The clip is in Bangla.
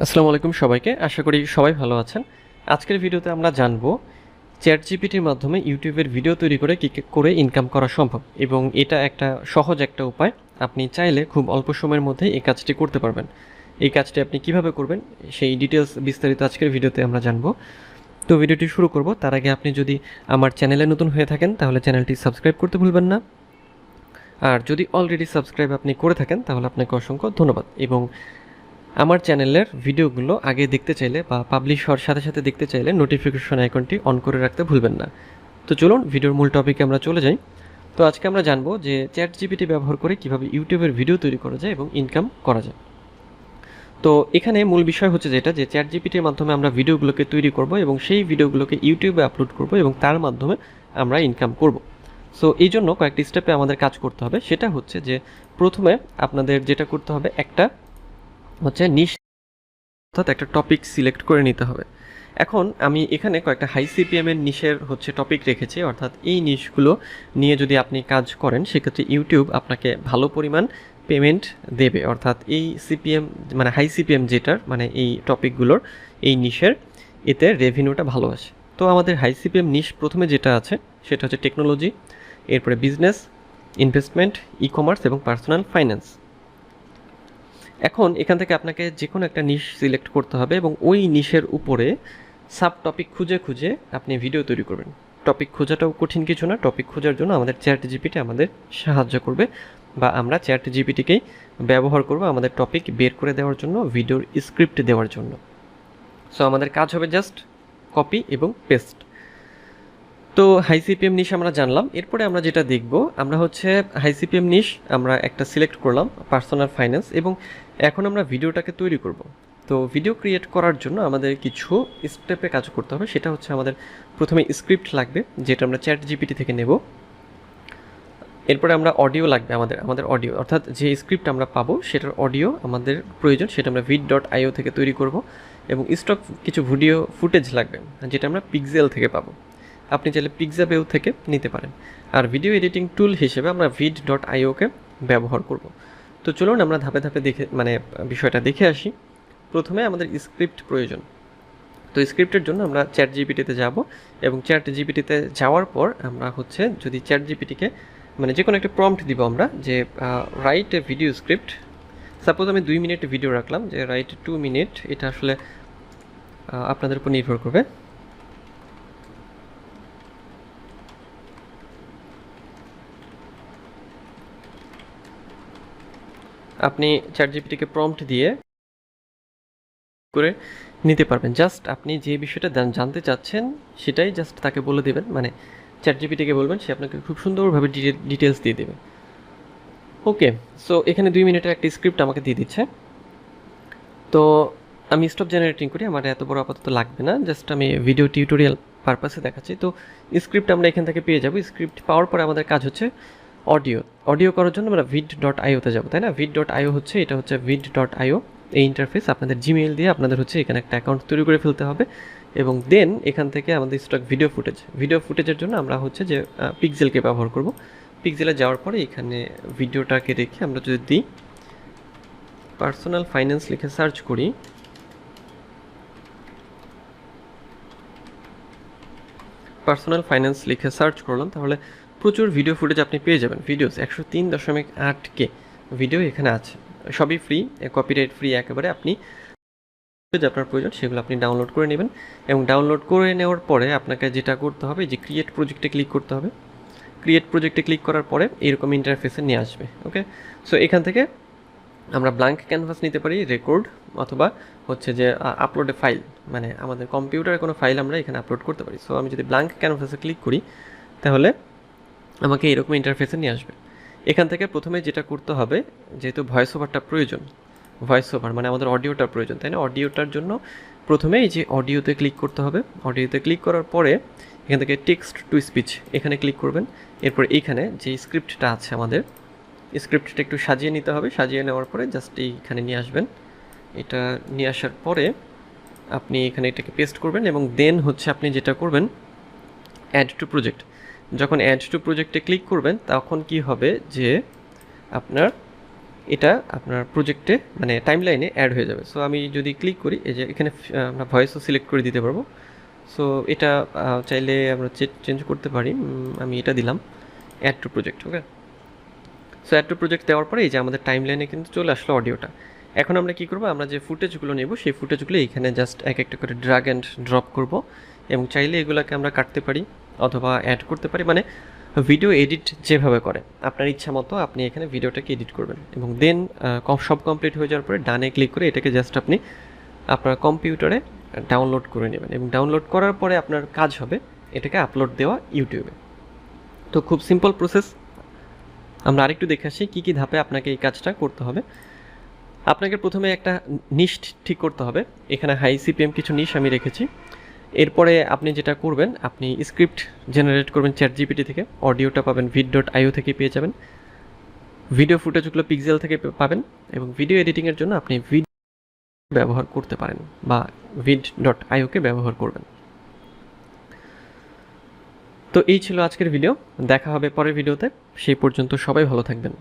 আসসালামু আলাইকুম সবাইকে, আশা করি সবাই ভালো আছেন। আজকের ভিডিওতে আমরা জানবো চ্যাটজিপিটির মাধ্যমে ইউটিউবের ভিডিও তৈরি করে কী করে ইনকাম করা সম্ভব, এবং এটা একটা সহজ একটা উপায়। আপনি চাইলে খুব অল্প সময়ের মধ্যে এই কাজটি করতে পারবেন। এই কাজটি আপনি কিভাবে করবেন সেই ডিটেলস বিস্তারিত আজকের ভিডিওতে আমরা জানবো। তো ভিডিওটি শুরু করব তার আগে আপনি যদি আমার চ্যানেলে নতুন হয়ে থাকেন তাহলে চ্যানেলটি সাবস্ক্রাইব করতে ভুলবেন না। আর যদি অলরেডি সাবস্ক্রাইব আপনি করে থাকেন তাহলে আপনাকে অসংখ্য ধন্যবাদ। এবং আমার চ্যানেলের ভিডিওগুলো আগে দেখতে চাইলে বা পাবলিশ হওয়ার সাথে সাথে দেখতে চাইলে নোটিফিকেশন আইকনটি অন করে রাখতে ভুলবেন না। তো চলুন ভিডিওর মূল টপিকে আমরা চলে যাই। তো আজকে আমরা জানবো যে চ্যাটজিপিটি ব্যবহার করে কিভাবে ইউটিউবের ভিডিও তৈরি করা যায় এবং ইনকাম করা যায়। তো এখানে মূল বিষয় হচ্ছে যেটা যে চ্যাটজিপিটির মাধ্যমে আমরা ভিডিওগুলোকে তৈরি করব এবং সেই ভিডিওগুলোকে ইউটিউবে আপলোড করব এবং তার মাধ্যমে আমরা ইনকাম করব। সো এই জন্য কয়েকটি স্টেপে আমাদের কাজ করতে হবে। সেটা হচ্ছে যে প্রথমে আপনাদের যেটা করতে হবে একটা হচ্ছে নিশ, অর্থাৎ একটা টপিক সিলেক্ট করে নিতে হবে। এখন আমি এখানে কয়েকটা হাই সিপিএমের নিশের হচ্ছে টপিক রেখেছি, অর্থাৎ এই নিশগুলো নিয়ে যদি আপনি কাজ করেন সেক্ষেত্রে ইউটিউব আপনাকে ভালো পরিমাণ পেমেন্ট দেবে। অর্থাৎ এই সিপিএম মানে হাই সিপিএম যেটার মানে এই টপিকগুলোর এই নিশের এতে রেভিনিউটা ভালো আসে। তো আমাদের হাই সিপিএম নিশ প্রথমে যেটা আছে সেটা হচ্ছে টেকনোলজি, এরপরে বিজনেস, ইনভেস্টমেন্ট, ই কমার্স এবং পার্সোনাল ফাইন্যান্স। এখন এখান থেকে আপনাকে যে কোনো একটা নিশ সিলেক্ট করতে হবে এবং ওই নিশের উপরে সাব টপিক খুঁজে খুঁজে আপনি ভিডিও তৈরি করবেন। টপিক খোঁজাটাও কঠিন কিছু না। টপিক খোঁজার জন্য আমাদের চ্যাটজিপিটি আমাদের সাহায্য করবে, বা আমরা চ্যাটজিপিটিকেই ব্যবহার করব আমাদের টপিক বের করে দেওয়ার জন্য, ভিডিওর স্ক্রিপ্ট দেওয়ার জন্য। সো আমাদের কাজ হবে জাস্ট কপি এবং পেস্ট। তো হাই সিপিএম নিশ আমরা জানলাম। এরপরে আমরা যেটা দেখব, আমরা হচ্ছে হাই সিপিএম নিশ আমরা একটা সিলেক্ট করলাম, পার্সোনাল ফাইন্যান্স, এবং এখন আমরা ভিডিওটাকে তৈরি করব। তো ভিডিও ক্রিয়েট করার জন্য আমাদের কিছু স্টেপে কাজ করতে হবে। সেটা হচ্ছে আমাদের প্রথমে স্ক্রিপ্ট লাগবে, যেটা আমরা চ্যাটজিপিটি থেকে নেব। এরপরে আমরা অডিও লাগবে, আমাদের অডিও, অর্থাৎ যে স্ক্রিপ্ট আমরা পাবো সেটার অডিও আমাদের প্রয়োজন, সেটা আমরা vid.io থেকে তৈরি করব। এবং স্টক কিছু ভিডিও ফুটেজ লাগবে, যেটা আমরা পিক্সেল থেকে পাবো। আপনি চাইলে পিক্সাবেও থেকে নিতে পারেন। আর ভিডিও এডিটিং টুল হিসেবে আমরা vid.ioকে ব্যবহার করব। তো চলুন আমরা ধাপে ধাপে বিষয়টা দেখে আসি। প্রথমে আমাদের স্ক্রিপ্ট প্রয়োজন। তো স্ক্রিপ্টের জন্য আমরা চ্যাটজিপিটিতে যাব, এবং চ্যাটজিপিটিতে যাওয়ার পর আমরা হচ্ছে যদি চ্যাটজিপিটিকে মানে যে কোনো একটা প্রম্পট দিব আমরা, যে write a video script. Suppose আমি 2 মিনিট ভিডিও রাখলাম, যে রাইট 2 মিনিট। এটা আসলে আপনাদের উপর নির্ভর করবে। আপনি চ্যাটজিপিটিকে প্রম্পট দিয়ে করে নিতে পারবেন। জাস্ট আপনি যে বিষয়টা জানতে চাচ্ছেন সেটাই জাস্ট তাকে বলে দেবেন, মানে চ্যাটজিপিটিকে বলবেন, সে আপনাকে খুব সুন্দরভাবে ডিটেলস দিয়ে দেবে। ওকে, সো এখানে 2 মিনিটের একটা স্ক্রিপ্ট আমাকে দিয়ে দিচ্ছে। তো আমি স্টপ জেনারেটিং করি, আমার এত বড় আপাতত লাগবে না, জাস্ট আমি ভিডিও টিউটোরিয়াল পারপাসে দেখাচ্ছি। তো স্ক্রিপ্ট আমরা এখান থেকে পেয়ে যাব। স্ক্রিপ্ট পাওয়ার পরে আমাদের কাজ হচ্ছে অডিও করার জন্য আমরা vid.ioতে যাব, তাই না? vid.io হচ্ছে, এটা হচ্ছে vid.io এই ইন্টারফেস। আপনাদের জিমেইল দিয়ে আপনাদের হচ্ছে এখানে একটা অ্যাকাউন্ট তৈরি করে ফেলতে হবে, এবং দেন এখান থেকে আমাদের স্টক ভিডিও ফুটেজের জন্য আমরা হচ্ছে যে পিক্সেলকে ব্যবহার করব। পিক্সেলে যাওয়ার পরে এখানে ভিডিওটাকে রেখে আমরা যদি দিই পার্সোনাল ফাইন্যান্স লিখে সার্চ করি, পার্সোনাল ফাইন্যান্স লিখে সার্চ করলাম, তাহলে প্রচুর ভিডিও ফুটেজ আপনি পেয়ে যাবেন। ভিডিওস 103.8K ভিডিও এখানে আছে, সবই ফ্রি, কপিরাইট ফ্রি একেবারে। আপনি যে আপনার প্রয়োজন সেগুলো আপনি ডাউনলোড করে নেবেন, এবং ডাউনলোড করে নেওয়ার পরে আপনাকে যেটা করতে হবে যে ক্রিয়েট প্রজেক্টে ক্লিক করতে হবে। ক্রিয়েট প্রজেক্টে ক্লিক করার পরে এরকম ইন্টারফেসে নিয়ে আসবে। ওকে, সো এখান থেকে আমরা ব্ল্যাঙ্ক ক্যানভাস নিতে পারি, রেকর্ড, অথবা হচ্ছে যে আপলোডে ফাইল, মানে আমাদের কম্পিউটারে কোনো ফাইল আমরা এখানে আপলোড করতে পারি। সো আমি যদি ব্ল্যাঙ্ক ক্যানভাসে ক্লিক করি তাহলে আমাকে এরকম ইন্টারফেসে নিয়ে আসবে। এখান থেকে প্রথমে যেটা করতে হবে, যেহেতু ভয়েস ওভারটা প্রয়োজন, ভয়েস ওভার মানে আমাদের অডিওটার প্রয়োজন, তাই না? অডিওটার জন্য প্রথমে এই যে অডিওতে ক্লিক করতে হবে। অডিওতে ক্লিক করার পরে এখান থেকে টেক্সট টু স্পিচ এখানে ক্লিক করবেন। এরপর এইখানে যে স্ক্রিপ্টটা আছে আমাদের, স্ক্রিপ্টটা একটু সাজিয়ে নিতে হবে। সাজিয়ে নেওয়ার পরে জাস্ট এইখানে নিয়ে আসবেন। এটা নিয়ে আসার পরে আপনি এখানে এটাকে পেস্ট করবেন, এবং দেন হচ্ছে আপনি যেটা করবেন অ্যাড টু প্রজেক্ট। যখন অ্যাড টু প্রজেক্টে ক্লিক করবেন তখন কি হবে যে আপনার এটা আপনার প্রজেক্টে মানে টাইমলাইনে অ্যাড হয়ে যাবে। সো আমি যদি ক্লিক করি, এই যে এখানে আমরা ভয়েসও সিলেক্ট করে দিতে পারবো। সো এটা চাইলে আমরা চেঞ্জ করতে পারি। আমি এটা দিলাম add to project. Okay, so add to project দেওয়ার পরে এই যে আমাদের টাইমলাইনে কিন্তু চলে আসলো অডিওটা। এখন আমরা কী করবো, আমরা যে ফুটেজগুলো নেব সেই ফুটেজগুলো এখানে জাস্ট এক একটা করে ড্র্যাগ অ্যান্ড ড্রপ করব, এবং চাইলে এগুলোকে আমরা কাটতে পারি অথবা অ্যাড করতে পারি। মানে ভিডিও এডিট যেভাবে করে আপনার ইচ্ছা মতো আপনি এখানে ভিডিওটাকে এডিট করবেন, এবং দেন সব কমপ্লিট হয়ে যাওয়ার পরে ডানে ক্লিক করে এটাকে জাস্ট আপনি আপনার কম্পিউটারে ডাউনলোড করে নেবেন, এবং ডাউনলোড করার পরে আপনার কাজ হবে এটাকে আপলোড দেওয়া ইউটিউবে। তো খুব সিম্পল প্রসেস। আমরা আরেকটু দেখে আসি কী কী ধাপে আপনাকে এই কাজটা করতে হবে। আপনাকে প্রথমে একটা নিশ ঠিক করতে হবে। এখানে হাই সিপিএম কিছু নিশ আমি রেখেছি। এরপরে আপনি যেটা করবেন, আপনি স্ক্রিপ্ট জেনারেট করবেন ChatGPT থেকে, অডিওটা পাবেন vid.io থেকে পেয়ে যাবেন, ভিডিও ফুটেজগুলো পিক্সেল থেকে পাবেন, এবং ভিডিও এডিটিংয়ের জন্য আপনি ভিড ব্যবহার করতে পারেন বা vid.io-কে ব্যবহার করবেন। তো এই ছিল আজকের ভিডিও, দেখা হবে পরের ভিডিওতে। সেই পর্যন্ত সবাই ভালো থাকবেন।